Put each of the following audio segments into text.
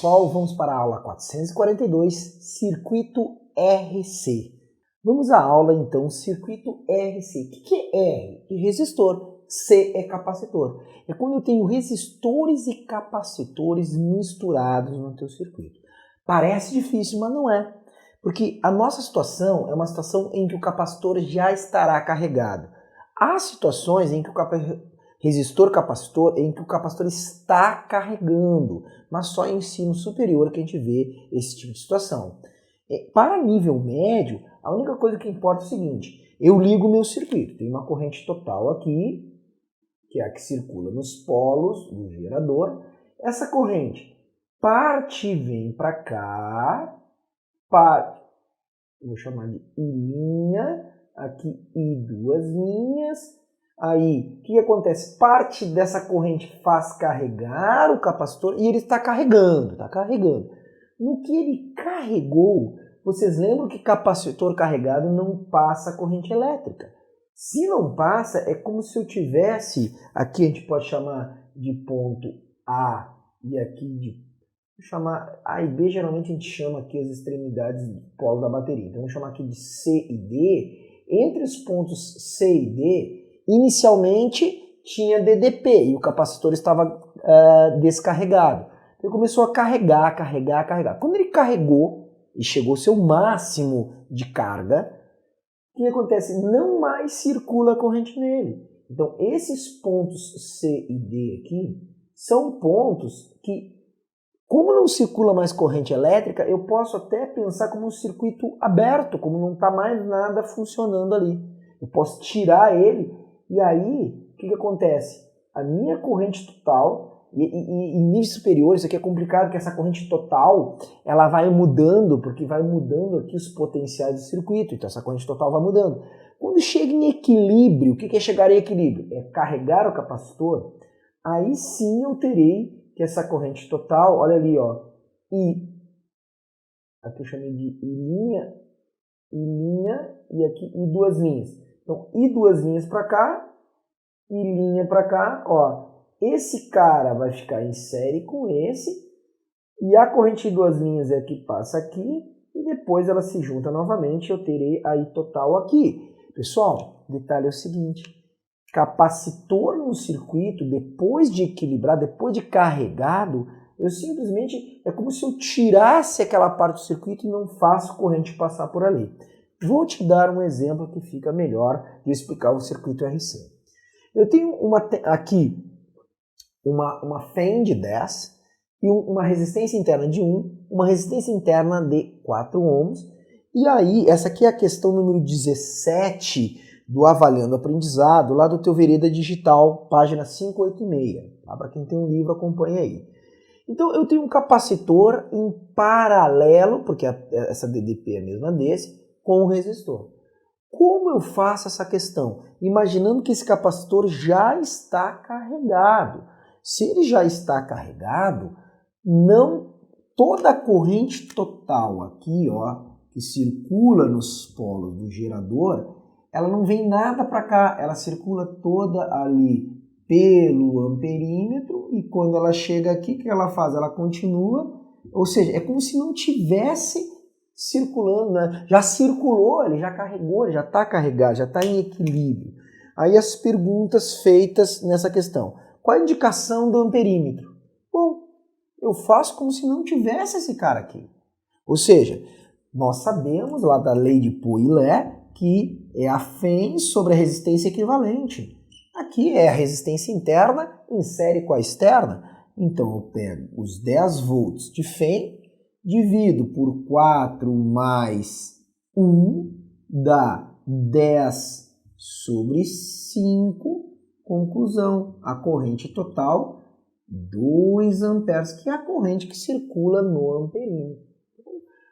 pessoal, vamos para a aula 442, circuito RC. Vamos à aula então, circuito RC. O que é R? É resistor, C é capacitor. É quando eu tenho resistores e capacitores misturados no teu circuito. Parece difícil, mas não é. Porque a nossa situação é uma situação em que o capacitor já estará carregado. Há situações em que o resistor capacitor em que o capacitor está carregando, mas só em ensino superior que a gente vê esse tipo de situação. Para nível médio, a única coisa que importa é o seguinte: eu ligo o meu circuito, tem uma corrente total aqui, que é a que circula nos polos do gerador. Essa corrente parte e vem para cá, vou chamar de I', aqui I duas linhas. Aí, o que acontece? Parte dessa corrente faz carregar o capacitor e ele está carregando, está carregando. No que ele carregou, vocês lembram que capacitor carregado não passa corrente elétrica. Se não passa, é como se eu tivesse, aqui a gente pode chamar de ponto A e aqui de, chamar A e B, geralmente a gente chama aqui as extremidades do polo da bateria. Então vamos chamar aqui de C e D. Entre os pontos C e D, inicialmente tinha DDP e o capacitor estava descarregado. Ele começou a carregar. Quando ele carregou e chegou ao seu máximo de carga, o que acontece? Não mais circula a corrente nele. Então esses pontos C e D aqui são pontos que, como não circula mais corrente elétrica, eu posso até pensar como um circuito aberto, como não está mais nada funcionando ali. Eu posso tirar ele e aí, o que acontece? A minha corrente total, e em níveis superiores, isso aqui é complicado, porque essa corrente total, ela vai mudando, porque vai mudando aqui os potenciais do circuito, então essa corrente total vai mudando. Quando chega em equilíbrio, o que é chegar em equilíbrio? É carregar o capacitor, aí sim eu terei que essa corrente total, olha ali, ó, I, aqui eu chamei de I', e aqui I duas linhas. Então, I duas linhas para cá, I linha para cá, ó. Esse cara vai ficar em série com esse, e a corrente de duas linhas é que passa aqui, e depois ela se junta novamente, eu terei a I total aqui. Pessoal, o detalhe é o seguinte: capacitor no circuito, depois de equilibrar, depois de carregado, eu simplesmente, é como se eu tirasse aquela parte do circuito e não faço corrente passar por ali. Vou te dar um exemplo que fica melhor de explicar o circuito RC. Eu tenho aqui uma FEM de 10 e uma resistência interna de 1, uma resistência interna de 4 ohms. E aí, essa aqui é a questão número 17 do Avaliando Aprendizado, lá do teu Vereda Digital, página 586. Tá? Para quem tem um livro, acompanha aí. Então, eu tenho um capacitor em paralelo, porque essa DDP é a mesma desse, com o resistor. Como eu faço essa questão? Imaginando que esse capacitor já está carregado. Se ele já está carregado, não toda a corrente total aqui, ó, que circula nos polos do gerador, ela não vem nada para cá, ela circula toda ali pelo amperímetro e quando ela chega aqui, o que ela faz? Ela continua, ou seja, é como se não tivesse circulando, né? Já circulou, ele já carregou, ele já está carregado, já está em equilíbrio. Aí as perguntas feitas nessa questão. Qual a indicação do amperímetro? Bom, eu faço como se não tivesse esse cara aqui. Ou seja, nós sabemos lá da lei de Poilet que é a FEM sobre a resistência equivalente. Aqui é a resistência interna em série com a externa. Então eu pego os 10 volts de FEM, divido por 4 mais 1, dá 10 sobre 5. Conclusão, a corrente total, 2 amperes, que é a corrente que circula no amperímetro.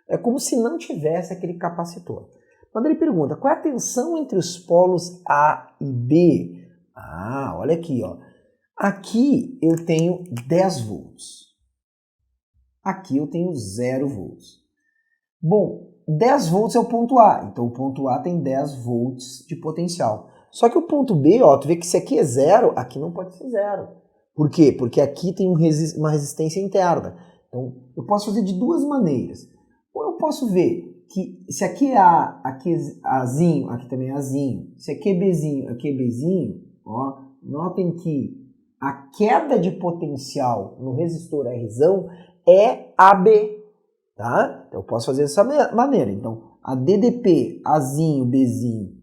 É como se não tivesse aquele capacitor. Quando ele pergunta, qual é a tensão entre os polos A e B? Ah, olha aqui, ó. Aqui eu tenho 10 volts. Aqui eu tenho 0 volts. Bom, 10 volts é o ponto A, então o ponto A tem 10 volts de potencial. Só que o ponto B, ó, tu vê que se aqui é 0, aqui não pode ser 0. Por quê? Porque aqui tem uma resistência interna. Então, eu posso fazer de duas maneiras. Ou eu posso ver que se aqui é A, aqui é Azinho, aqui também é Azinho. Se aqui é Bzinho, aqui é Bzinho, ó, notem que a queda de potencial no resistor Rzão é AB, tá? Então eu posso fazer dessa maneira. Então, a DDP, Azinho, Bzinho,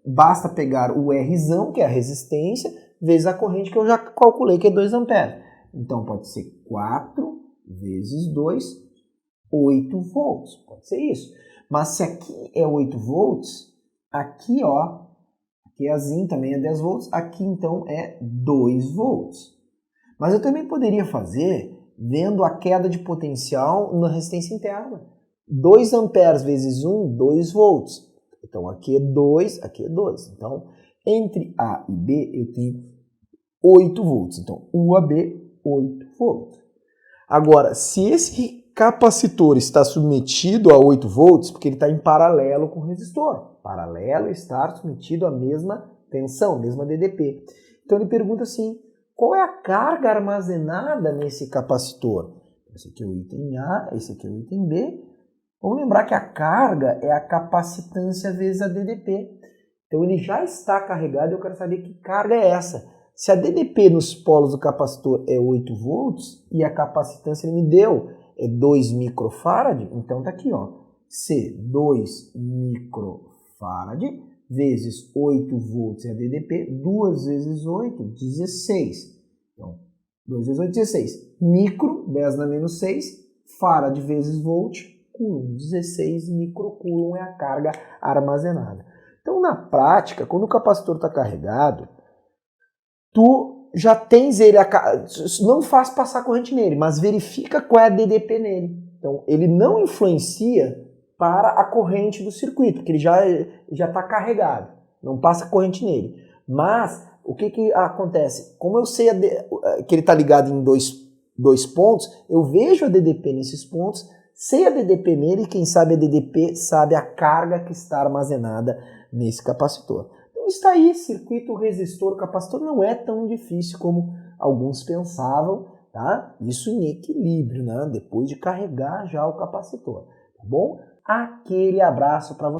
basta pegar o Rzão, que é a resistência, vezes a corrente que eu já calculei, que é 2 amperes. Então pode ser 4 vezes 2, 8 volts. Pode ser isso. Mas se aqui é 8 volts, aqui, ó, aqui é Azinho, também é 10 volts, aqui então é 2 volts. Mas eu também poderia fazer vendo a queda de potencial na resistência interna. 2 amperes vezes 1, 2 volts. Então aqui é 2, aqui é 2. Então, entre A e B eu tenho 8 volts. Então, UAB, 8 volts. Agora, se esse capacitor está submetido a 8 volts, porque ele está em paralelo com o resistor. Paralelo estar submetido à mesma tensão, mesma DDP. Então ele pergunta assim, qual é a carga armazenada nesse capacitor? Esse aqui é o item A, esse aqui é o item B. Vamos lembrar que a carga é a capacitância vezes a DDP. Então ele já está carregado e eu quero saber que carga é essa. Se a DDP nos polos do capacitor é 8 volts e a capacitância ele me deu é 2 microfarad, então tá aqui, ó. C, 2 microfarad vezes 8 volts é a DDP, 2 vezes 8, 16. Então, 2 vezes 8, 16. Micro, 10 na menos 6, farad vezes volt, coulomb. 16 microcoulomb é a carga armazenada. Então, na prática, quando o capacitor está carregado, tu já tens ele, não faz passar corrente nele, mas verifica qual é a DDP nele. Então, ele não influencia para a corrente do circuito, porque ele já está carregado, não passa corrente nele. Mas, o que acontece? Como eu sei que ele está ligado em dois pontos, eu vejo a DDP nesses pontos, sei a DDP nele, e quem sabe a DDP sabe a carga que está armazenada nesse capacitor. Então está aí, circuito resistor capacitor não é tão difícil como alguns pensavam, tá? Isso em equilíbrio, né? Depois de carregar já o capacitor, tá bom? Aquele abraço para você.